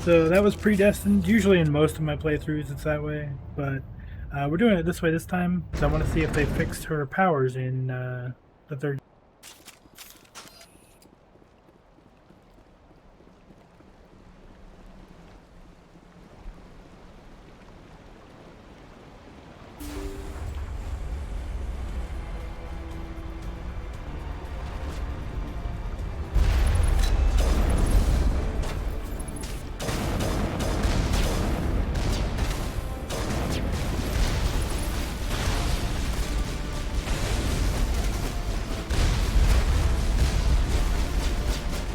So that was predestined. Usually in most of my playthroughs it's that way, but we're doing it this way this time because I want to see if they fixed her powers in the third.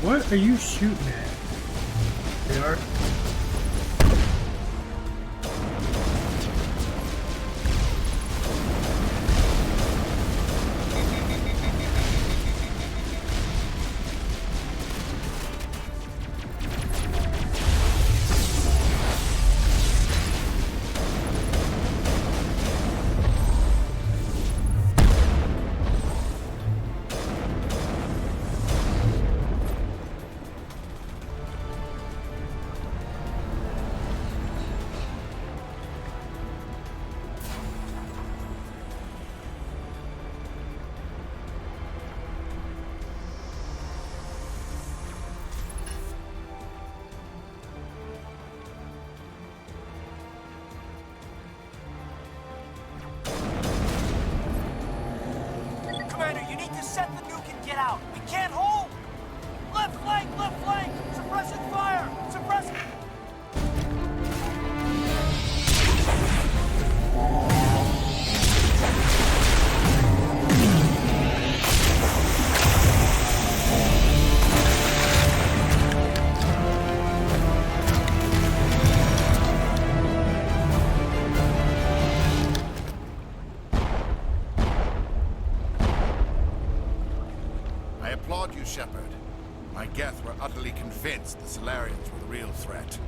What are you shooting at? They are. Commander, you need to set the nuke and get out. We can't hold! Left flank! Left flank! Suppressing fire! Suppressing... I applaud you, Shepard. My Geth were utterly convinced the Solarians were the real threat.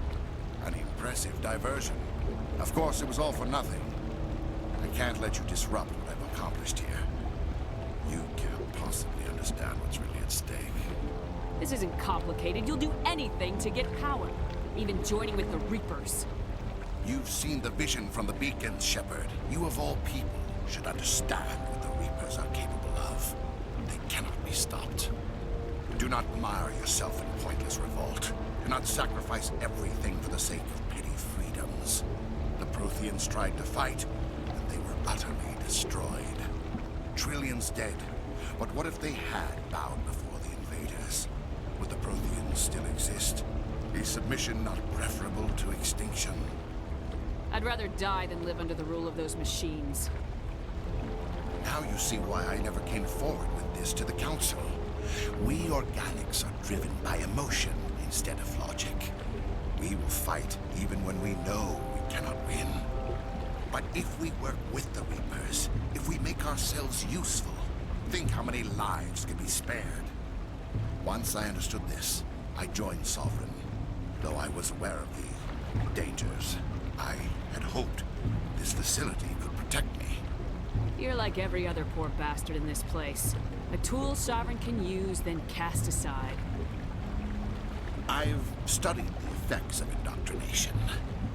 An impressive diversion. Of course, it was all for nothing. I can't let you disrupt what I've accomplished here. You can't possibly understand what's really at stake. This isn't complicated. You'll do anything to get power. Even joining with the Reapers. You've seen the vision from the beacons, Shepard. You of all people should understand what the Reapers are capable of. They cannot be stopped. Do not mire yourself in pointless revolt. Do not sacrifice everything for the sake of petty freedoms. The Protheans tried to fight, and they were utterly destroyed. Trillions dead. But what if they had bowed before the invaders? Would the Protheans still exist? Is submission not preferable to extinction? I'd rather die than live under the rule of those machines. Now you see why I never came forward with this to the Council. We organics are driven by emotion instead of logic. We will fight even when we know we cannot win. But if we work with the Reapers, if we make ourselves useful, think how many lives could be spared. Once I understood this, I joined Sovereign, though I was aware of the dangers. I had hoped this facility could protect me. You're like every other poor bastard in this place. A tool Sovereign can use, then cast aside. I've studied the effects of indoctrination.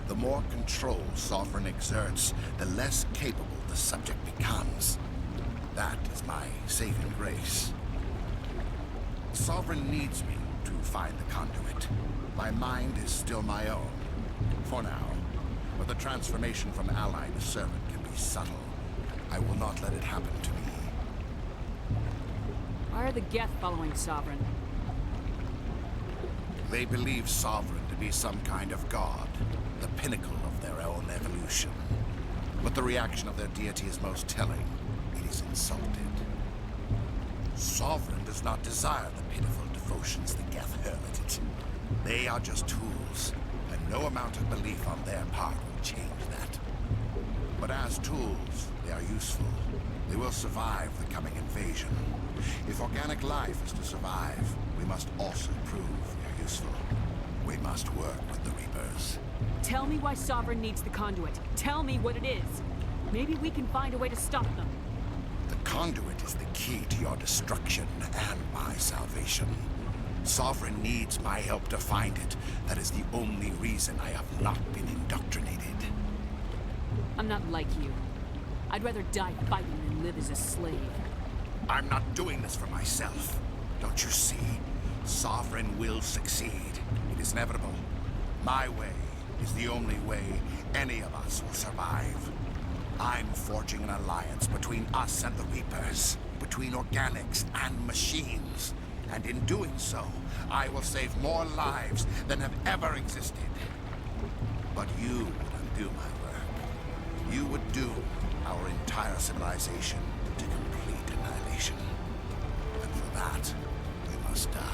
The more control Sovereign exerts, the less capable the subject becomes. That is my saving grace. Sovereign needs me to find the conduit. My mind is still my own, for now. But the transformation from ally to servant can be subtle. I will not let it happen to me. Why are the Geth following Sovereign? They believe Sovereign to be some kind of god, the pinnacle of their own evolution. But the reaction of their deity is most telling. It is insulted. Sovereign does not desire the pitiful devotions the Geth hurl at it. They are just tools, and no amount of belief on their part will change that. But as tools, they are useful. They will survive the coming invasion. If organic life is to survive, we must also prove they're useful. We must work with the Reapers. Tell me why Sovereign needs the conduit. Tell me what it is. Maybe we can find a way to stop them. The conduit is the key to your destruction and my salvation. Sovereign needs my help to find it. That is the only reason I have not been indoctrinated. I'm not like you. I'd rather die fighting than live as a slave. I'm not doing this for myself. Don't you see? Sovereign will succeed. It is inevitable. My way is the only way any of us will survive. I'm forging an alliance between us and the Reapers, between organics and machines. And in doing so, I will save more lives than have ever existed. But you would undo my work. You would doom our entire civilization to complete annihilation. And for that, we must die.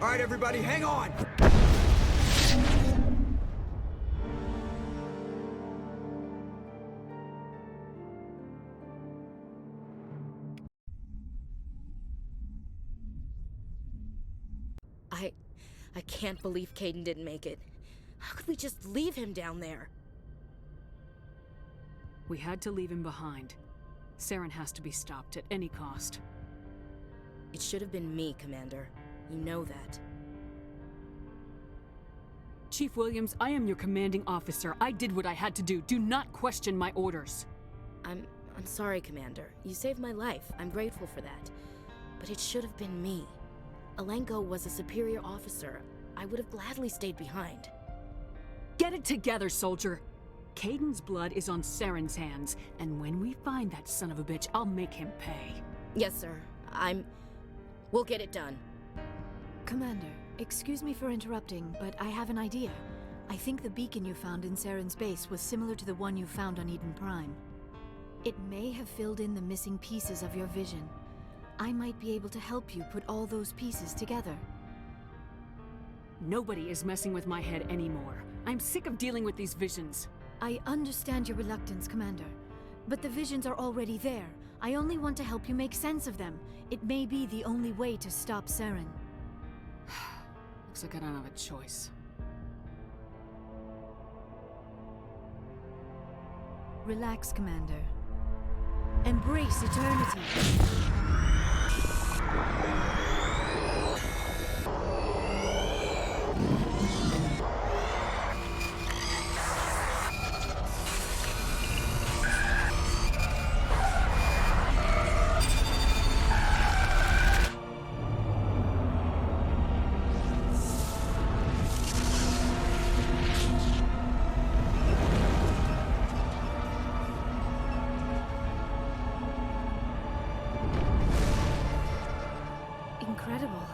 All right, everybody, hang on! I can't believe Caden didn't make it. How could we just leave him down there? We had to leave him behind. Saren has to be stopped at any cost. It should have been me, Commander. You know that. Chief Williams, I am your commanding officer. I did what I had to do. Do not question my orders. I'm sorry, Commander. You saved my life. I'm grateful for that. But it should have been me. Alenko was a superior officer. I would have gladly stayed behind. Get it together, soldier. Caden's blood is on Saren's hands, and when we find that son of a bitch, I'll make him pay. Yes, sir. We'll get it done. Commander, excuse me for interrupting, but I have an idea. I think the beacon you found in Saren's base was similar to the one you found on Eden Prime. It may have filled in the missing pieces of your vision. I might be able to help you put all those pieces together. Nobody is messing with my head anymore. I'm sick of dealing with these visions. I understand your reluctance, Commander. But the visions are already there. I only want to help you make sense of them. It may be the only way to stop Saren. Looks like I don't have a choice. Relax, Commander. Embrace eternity. Incredible.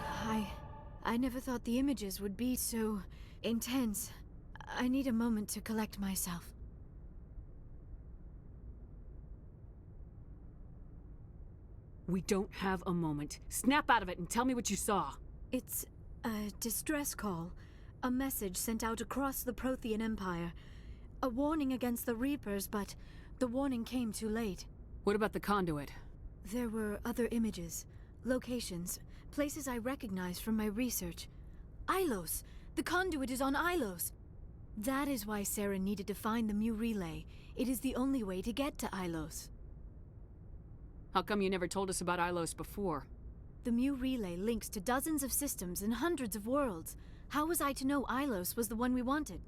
I never thought the images would be so intense. I need a moment to collect myself. We don't have a moment. Snap out of it and tell me what you saw. It's a distress call. A message sent out across the Prothean Empire. A warning against the Reapers, but the warning came too late. What about the conduit? There were other images, locations, places I recognized from my research. Ilos! The conduit is on Ilos! That is why Saren needed to find the Mu relay. It is the only way to get to Ilos. How come you never told us about Ilos before? The Mu relay links to dozens of systems and hundreds of worlds. How was I to know Ilos was the one we wanted?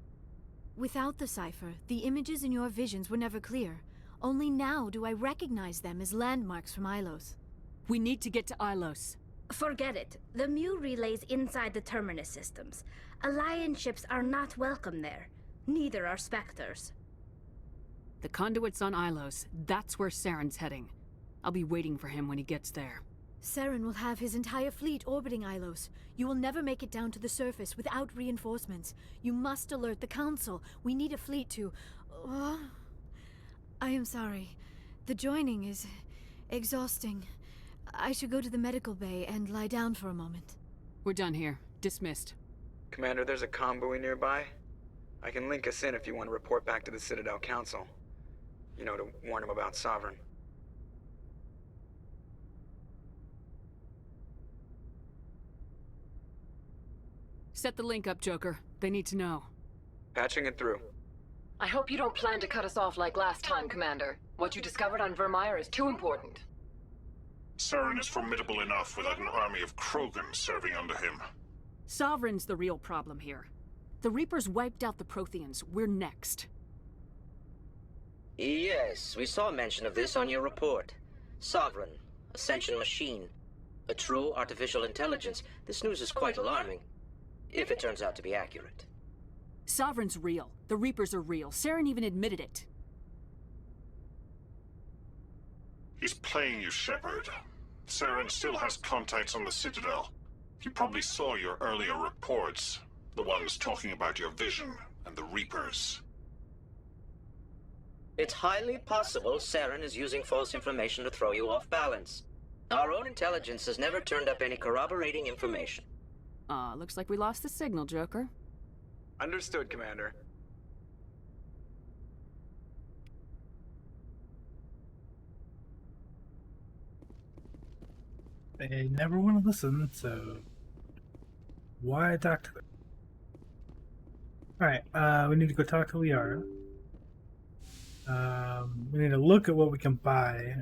Without the cipher, the images in your visions were never clear. Only now do I recognize them as landmarks from Ilos. We need to get to Ilos. Forget it. The Mu relay's inside the Terminus systems. Alliance ships are not welcome there. Neither are Spectres. The conduit's on Ilos. That's where Saren's heading. I'll be waiting for him when he gets there. Saren will have his entire fleet orbiting Ilos. You will never make it down to the surface without reinforcements. You must alert the Council. We need a fleet to... I am sorry. The joining is... exhausting. I should go to the medical bay and lie down for a moment. We're done here. Dismissed. Commander, there's a comm buoy nearby. I can link us in if you want to report back to the Citadel Council. You know, to warn them about Sovereign. Set the link up, Joker. They need to know. Patching it through. I hope you don't plan to cut us off like last time, Commander. What you discovered on Vermeer is too important. Saren is formidable enough without an army of Krogan serving under him. Sovereign's the real problem here. The Reapers wiped out the Protheans. We're next. Yes, we saw mention of this on your report. Sovereign, Ascension machine, a true artificial intelligence. This news is quite alarming, if it turns out to be accurate. Sovereign's real. The Reapers are real. Saren even admitted it. He's playing you, Shepard. Saren still has contacts on the Citadel. He probably saw your earlier reports, the ones talking about your vision and the Reapers. It's highly possible Saren is using false information to throw you off balance. Our own intelligence has never turned up any corroborating information. Looks like we lost the signal, Joker. Understood, Commander. They never want to listen, so why talk to them? Alright, we need to go talk to Liara. We need to look at what we can buy.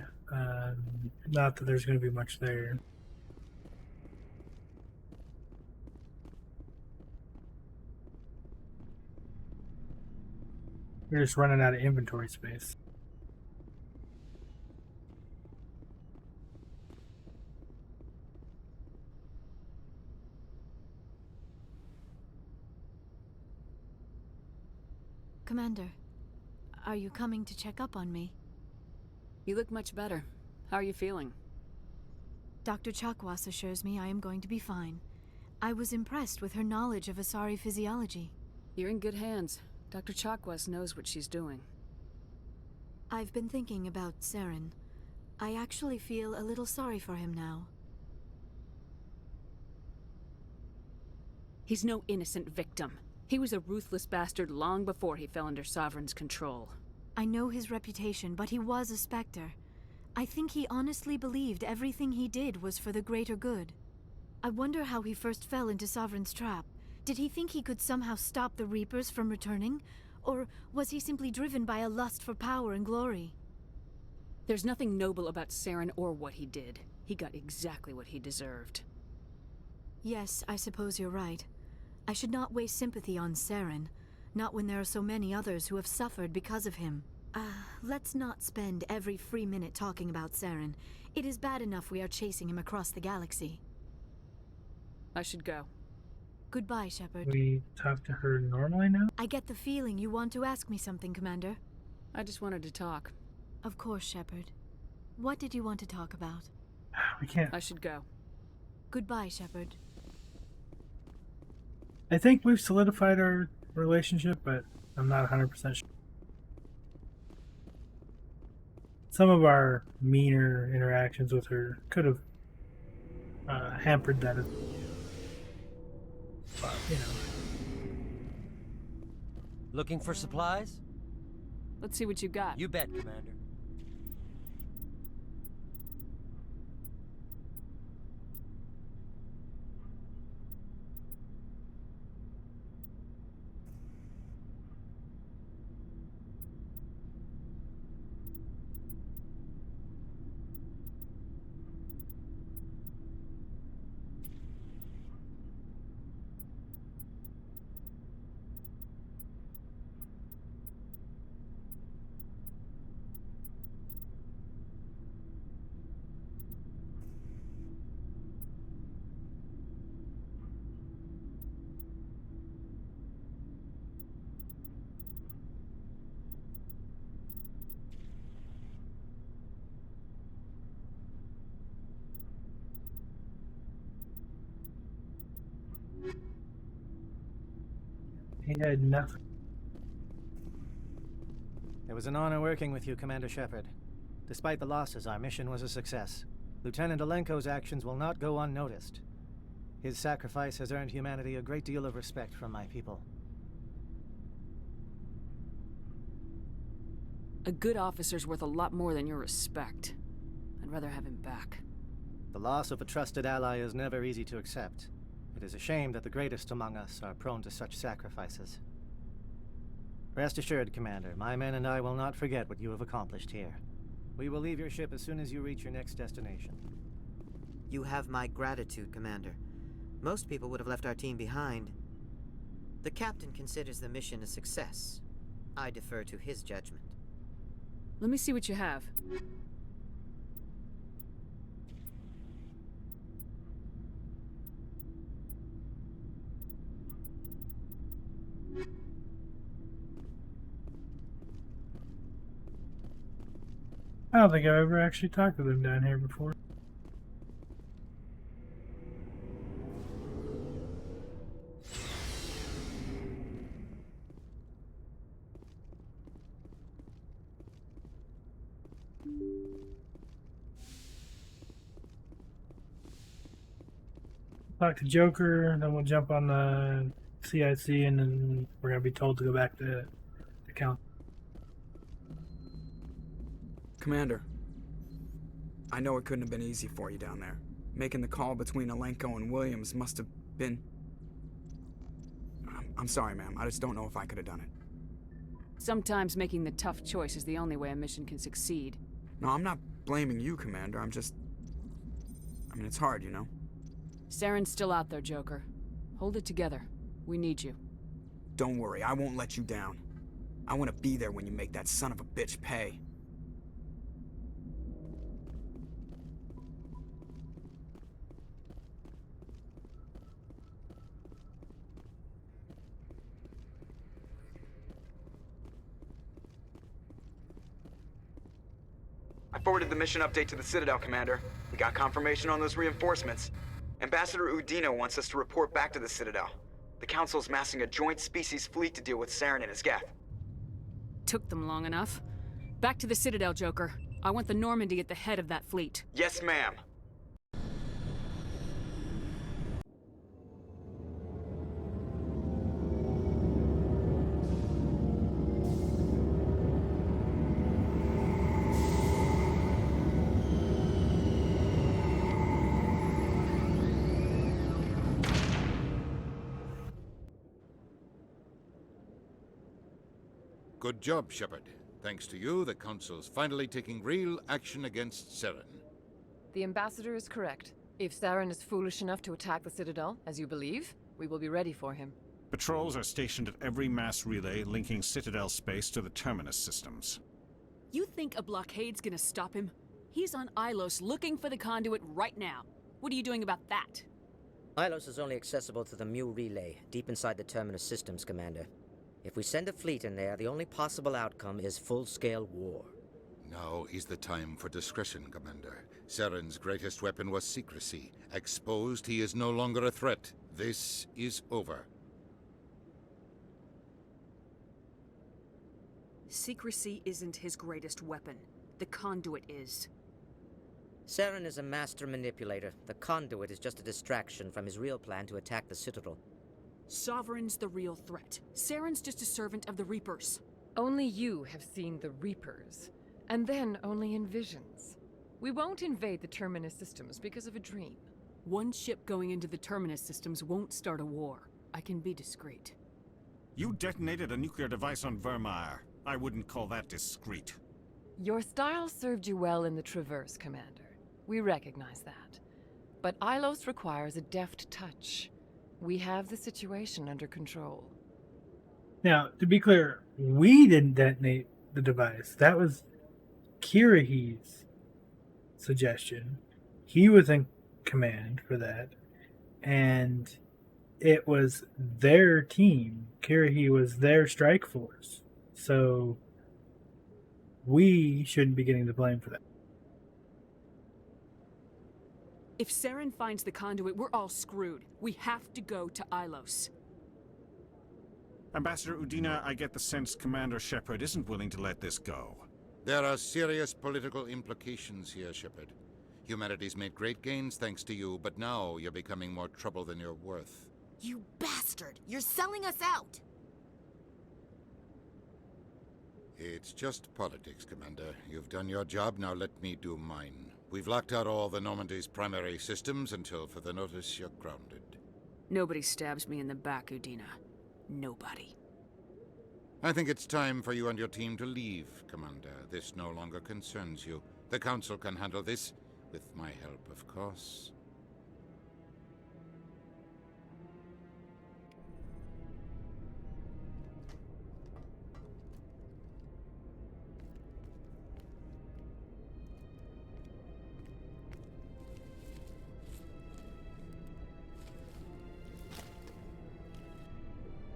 Not that there's going to be much there. We're just running out of inventory space. Commander, are you coming to check up on me? You look much better. How are you feeling? Dr. Chakwas assures me I am going to be fine. I was impressed with her knowledge of Asari physiology. You're in good hands. Dr. Chakwas knows what she's doing. I've been thinking about Saren. I actually feel a little sorry for him now. He's no innocent victim. He was a ruthless bastard long before he fell under Sovereign's control. I know his reputation, but he was a Spectre. I think he honestly believed everything he did was for the greater good. I wonder how he first fell into Sovereign's trap. Did he think he could somehow stop the Reapers from returning? Or was he simply driven by a lust for power and glory? There's nothing noble about Saren or what he did. He got exactly what he deserved. Yes, I suppose you're right. I should not waste sympathy on Saren, not when there are so many others who have suffered because of him. Let's not spend every free minute talking about Saren. It is bad enough we are chasing him across the galaxy. I should go. Goodbye, Shepard. We talk to her normally now? I get the feeling you want to ask me something, Commander. I just wanted to talk. Of course, Shepard. What did you want to talk about? We can't. I should go. Goodbye, Shepard. I think we've solidified our relationship, but I'm not 100% sure. Some of our meaner interactions with her could have hampered that. But, you know. Looking for supplies? Let's see what you got. You bet, Commander. He had nothing. It was an honor working with you, Commander Shepard. Despite the losses, our mission was a success. Lieutenant Alenko's actions will not go unnoticed. His sacrifice has earned humanity a great deal of respect from my people. A good officer's worth a lot more than your respect. I'd rather have him back. The loss of a trusted ally is never easy to accept. It is a shame that the greatest among us are prone to such sacrifices. Rest assured, Commander, my men and I will not forget what you have accomplished here. We will leave your ship as soon as you reach your next destination. You have my gratitude, Commander. Most people would have left our team behind. The captain considers the mission a success. I defer to his judgment. Let me see what you have. I don't think I've ever actually talked to them down here before. Talk to Joker, then we'll jump on the CIC, and then we're gonna be told to go back to the count. Commander, I know it couldn't have been easy for you down there. Making the call between Alenko and Williams must have been... I'm sorry, ma'am. I just don't know if I could have done it. Sometimes making the tough choice is the only way a mission can succeed. No, I'm not blaming you, Commander. I'm just... I mean, it's hard, you know? Saren's still out there, Joker. Hold it together. We need you. Don't worry, I won't let you down. I want to be there when you make that son of a bitch pay. I forwarded the mission update to the Citadel, Commander. We got confirmation on those reinforcements. Ambassador Udino wants us to report back to the Citadel. The Council's massing a joint species fleet to deal with Saren and his Geth. Took them long enough. Back to the Citadel, Joker. I want the Normandy at the head of that fleet. Yes, ma'am. Good job, Shepard. Thanks to you, the Council's finally taking real action against Saren. The Ambassador is correct. If Saren is foolish enough to attack the Citadel, as you believe, we will be ready for him. Patrols are stationed at every mass relay linking Citadel space to the Terminus systems. You think a blockade's gonna stop him? He's on Ilos looking for the conduit right now. What are you doing about that? Ilos is only accessible to the Mu relay, deep inside the Terminus systems, Commander. If we send a fleet in there, the only possible outcome is full-scale war. Now is the time for discretion, Commander. Saren's greatest weapon was secrecy. Exposed, he is no longer a threat. This is over. Secrecy isn't his greatest weapon. The conduit is. Saren is a master manipulator. The conduit is just a distraction from his real plan to attack the Citadel. Sovereign's the real threat. Saren's just a servant of the Reapers. Only you have seen the Reapers, and then only in visions. We won't invade the Terminus systems because of a dream. One ship going into the Terminus systems won't start a war. I can be discreet. You detonated a nuclear device on Vermeer. I wouldn't call that discreet. Your style served you well in the Traverse, Commander. We recognize that. But Ilos requires a deft touch. We have the situation under control. Now, to be clear, we didn't detonate the device. That was Kirahi's suggestion. He was in command for that. And it was their team. Kirahi was their strike force. So we shouldn't be getting the blame for that. If Saren finds the conduit, we're all screwed. We have to go to Ilos. Ambassador Udina, I get the sense Commander Shepard isn't willing to let this go. There are serious political implications here, Shepard. Humanity's made great gains thanks to you, but now you're becoming more trouble than you're worth. You bastard! You're selling us out! It's just politics, Commander. You've done your job, now let me do mine. We've locked out all the Normandy's primary systems until further notice you're grounded. Nobody stabs me in the back, Udina. Nobody. I think it's time for you and your team to leave, Commander. This no longer concerns you. The Council can handle this, with my help, of course.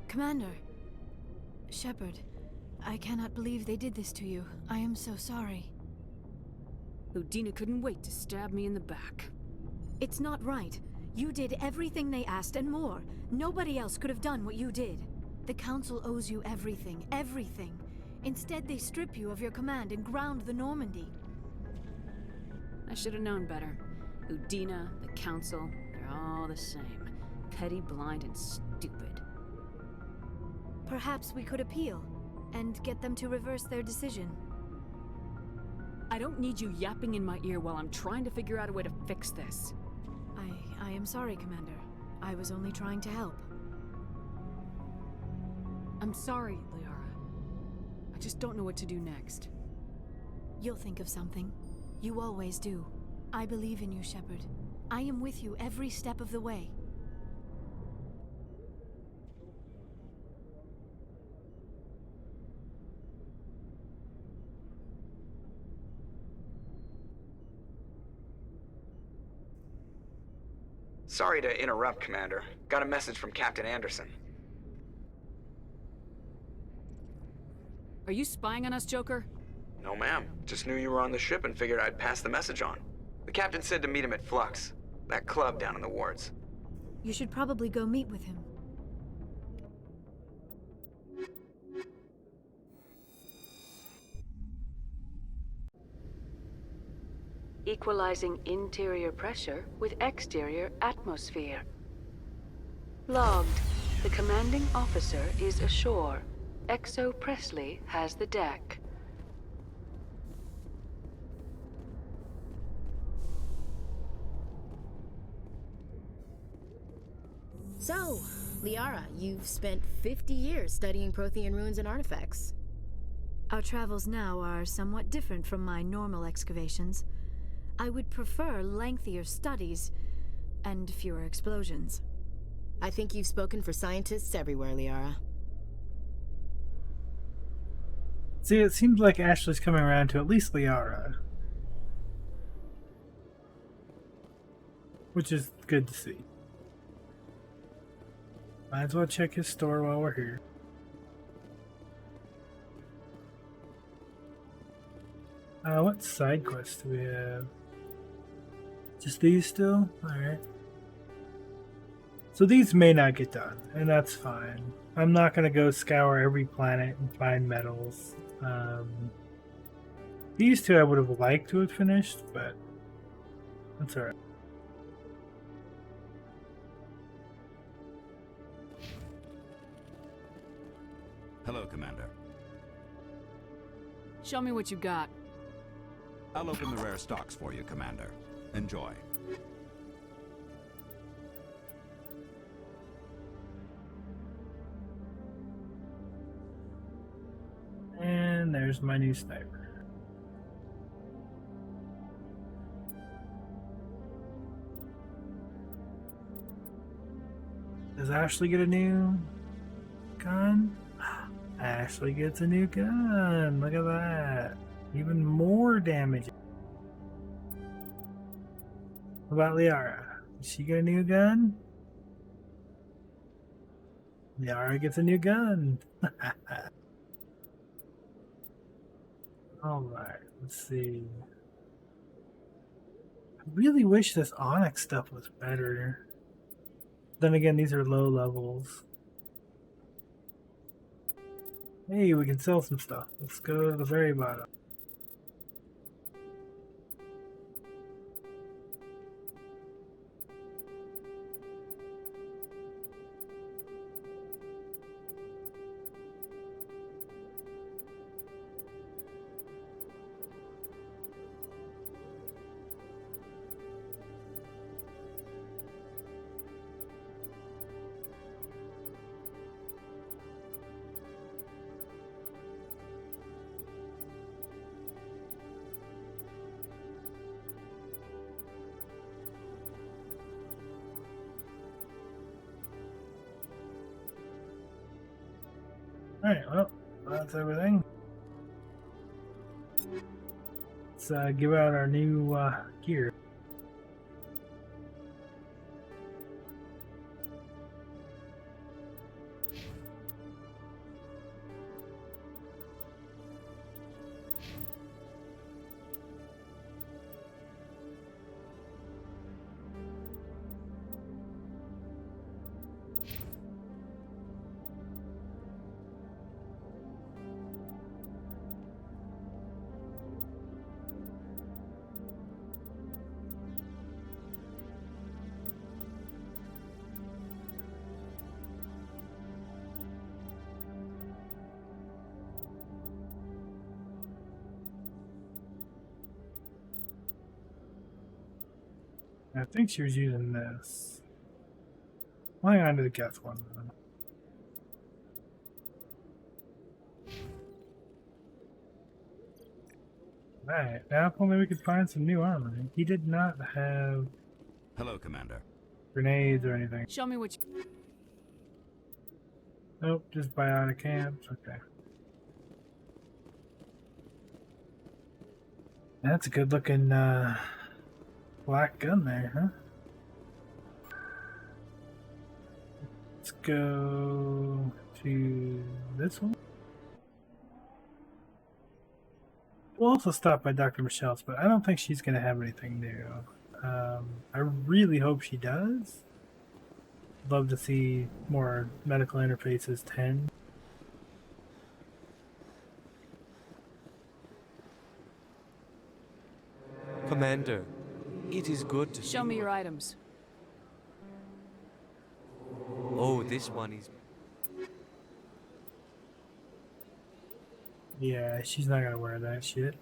Commander. Shepard, I cannot believe they did this to you. I am so sorry. Udina couldn't wait to stab me in the back. It's not right. You did everything they asked and more. Nobody else could have done what you did. The Council owes you everything, everything. Instead, they strip you of your command and ground the Normandy. I should have known better. Udina, the Council, they're all the same. Petty, blind, and stupid. Perhaps we could appeal, and get them to reverse their decision. I don't need you yapping in my ear while I'm trying to figure out a way to fix this. I am sorry, Commander. I was only trying to help. I'm sorry, Liara. I just don't know what to do next. You'll think of something. You always do. I believe in you, Shepard. I am with you every step of the way. Sorry to interrupt, Commander. Got a message from Captain Anderson. Are you spying on us, Joker? No, ma'am. Just knew you were on the ship and figured I'd pass the message on. The captain said to meet him at Flux, that club down in the wards. You should probably go meet with him. Equalizing interior pressure with exterior atmosphere. Logged. The commanding officer is ashore. Exo Presley has the deck. So, Liara, you've spent 50 years studying Prothean ruins and artifacts. Our travels now are somewhat different from my normal excavations. I would prefer lengthier studies and fewer explosions. I think you've spoken for scientists everywhere, Liara. See, it seems like Ashley's coming around to at least Liara. Which is good to see. Might as well check his store while we're here. What side quests do we have? Just these still? Alright. So these may not get done, and that's fine. I'm not going to go scour every planet and find metals. These two I would have liked to have finished, but that's alright. Hello, Commander. Show me what you got. I'll open the rare stocks for you, Commander. Enjoy. And there's my new sniper. Does Ashley get a new gun? Ashley gets a new gun. Look at that. Even more damage. What about Liara? Did she get a new gun? Liara gets a new gun. Alright, let's see. I really wish this Onyx stuff was better. Then again, these are low levels. Hey, we can sell some stuff. Let's go to the very bottom. Alright, well, that's everything. Let's give out our new gear. I think she was using this. Hang on to the Geth one. Alright, now if only we could find some new armor. He did not have Hello, Commander. grenades or anything. Show me what you... Nope, just bionic camps. Okay. That's a good looking black gun there, huh? Let's go to this one. We'll also stop by Dr. Michelle's, but I don't think she's going to have anything new. I really hope she does. Love to see more medical interfaces 10. Commander, it is good to Show me your items. Oh, this one is... Yeah, she's not going to wear that shit.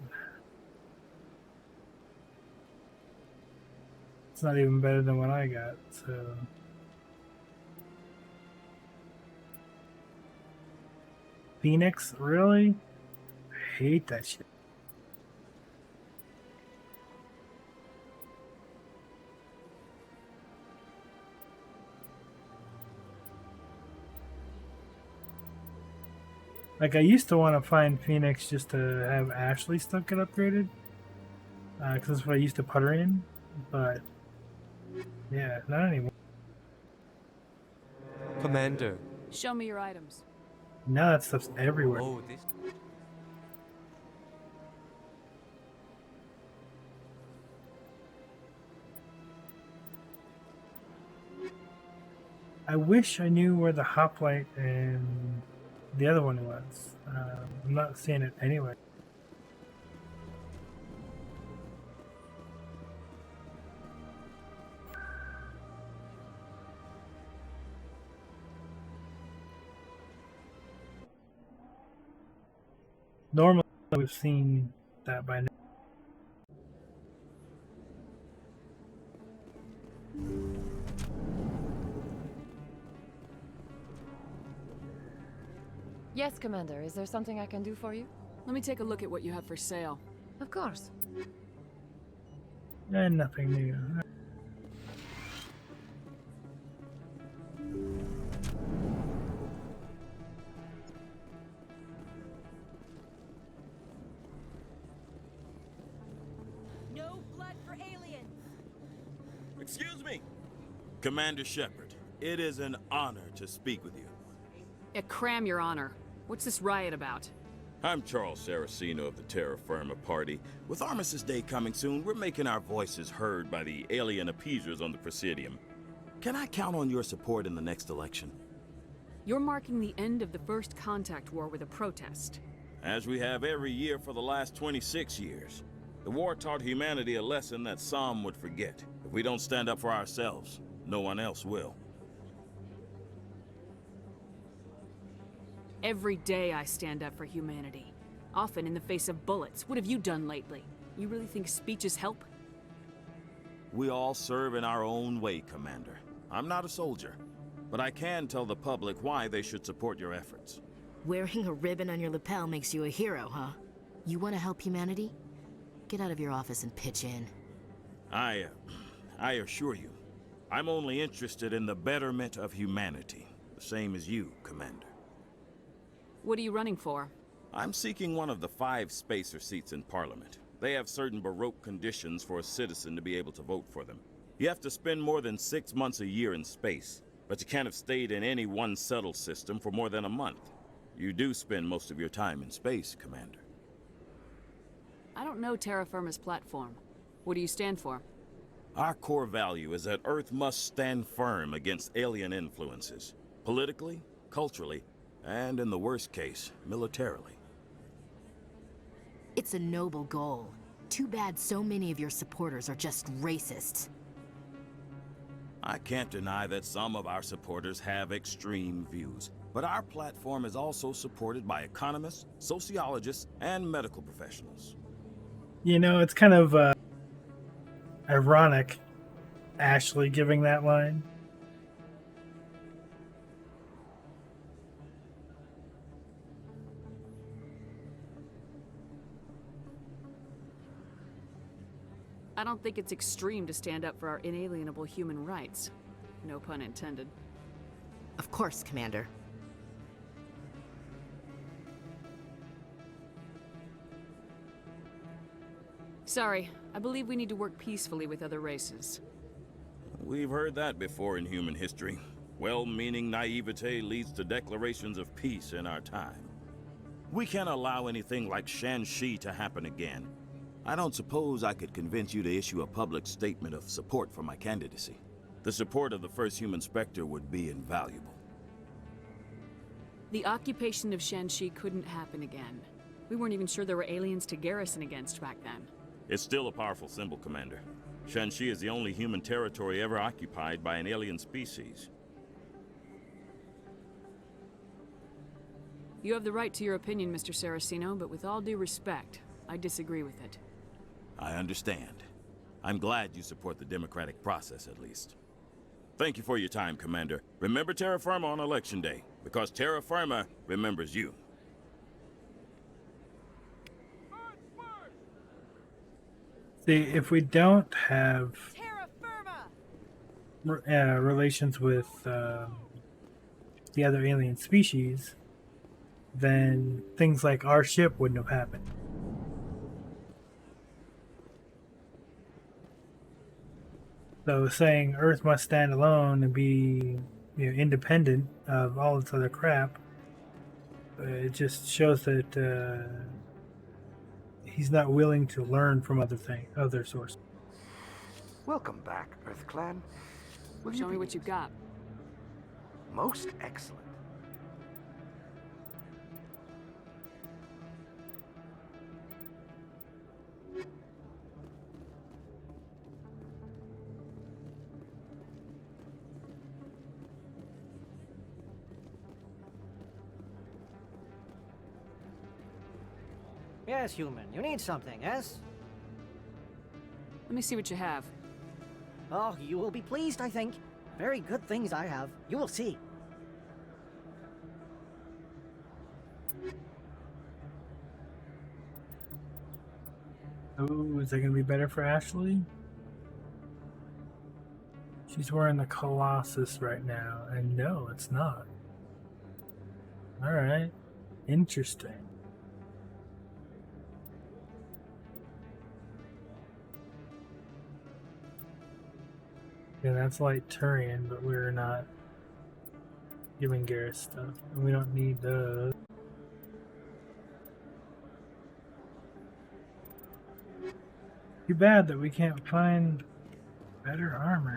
It's not even better than what I got, so... Phoenix? Really? I hate that shit. Like, I used to want to find Phoenix just to have Ashley stuff get upgraded. Because that's what I used to put her in. But, yeah, not anymore. Commander. Show me your items. Now that stuff's everywhere. Oh, this... I wish I knew where the hoplite and the other one was. I'm not seeing it anyway. Normally, we've seen that by now. Yes, Commander. Is there something I can do for you? Let me take a look at what you have for sale. Of course. And nothing new. No blood for aliens! Excuse me, Commander Shepard. It is an honor to speak with you. Yeah, cram your honor. What's this riot about? I'm Charles Saraceno of the Terra Firma Party. With Armistice Day coming soon, we're making our voices heard by the alien appeasers on the Presidium. Can I count on your support in the next election? You're marking the end of the first contact war with a protest. As we have every year for the last 26 years. The war taught humanity a lesson that some would forget. If we don't stand up for ourselves, no one else will. Every day I stand up for humanity. Often in the face of bullets. What have you done lately? You really think speeches help? We all serve in our own way, Commander. I'm not a soldier, but I can tell the public why they should support your efforts. Wearing a ribbon on your lapel makes you a hero, huh? You want to help humanity? Get out of your office and pitch in. I assure you, I'm only interested in the betterment of humanity. The same as you, Commander. What are you running for? I'm seeking one of the 5 spacer seats in Parliament. They have certain Baroque conditions for a citizen to be able to vote for them. You have to spend more than 6 months a year in space, but you can't have stayed in any one settled system for more than a month. You do spend most of your time in space, Commander. I don't know Terra Firma's platform. What do you stand for? Our core value is that Earth must stand firm against alien influences. Politically, culturally, and in the worst case, militarily. It's a noble goal. Too bad so many of your supporters are just racists. I can't deny that some of our supporters have extreme views, but our platform is also supported by economists, sociologists, and medical professionals. You know, it's kind of ironic, Ashley giving that line. I don't think it's extreme to stand up for our inalienable human rights. No pun intended. Of course, Commander. Sorry, I believe we need to work peacefully with other races. We've heard that before in human history. Well-meaning naivete leads to declarations of peace in our time. We can't allow anything like Shanxi to happen again. I don't suppose I could convince you to issue a public statement of support for my candidacy. The support of the first human Spectre would be invaluable. The occupation of Shanxi couldn't happen again. We weren't even sure there were aliens to garrison against back then. It's still a powerful symbol, Commander. Shanxi is the only human territory ever occupied by an alien species. You have the right to your opinion, Mr. Saraceno, but with all due respect, I disagree with it. I understand. I'm glad you support the democratic process, at least. Thank you for your time, Commander. Remember Terra Firma on Election Day, because Terra Firma remembers you. See, if we don't have relations with the other alien species, then things like our ship wouldn't have happened. So saying Earth must stand alone and be, independent of all this other crap, it just shows that he's not willing to learn from other sources. Welcome back, Earth Clan. Show me what you got. Most excellent. Yes, human. You need something, yes? Let me see what you have. Oh, you will be pleased, I think. Very good things I have. You will see. Oh, is that going to be better for Ashley? She's wearing the Colossus right now, and no, it's not. Alright. Interesting. Yeah, that's light Turian, but we're not giving Garrus stuff. And we don't need those. Too bad that we can't find better armor.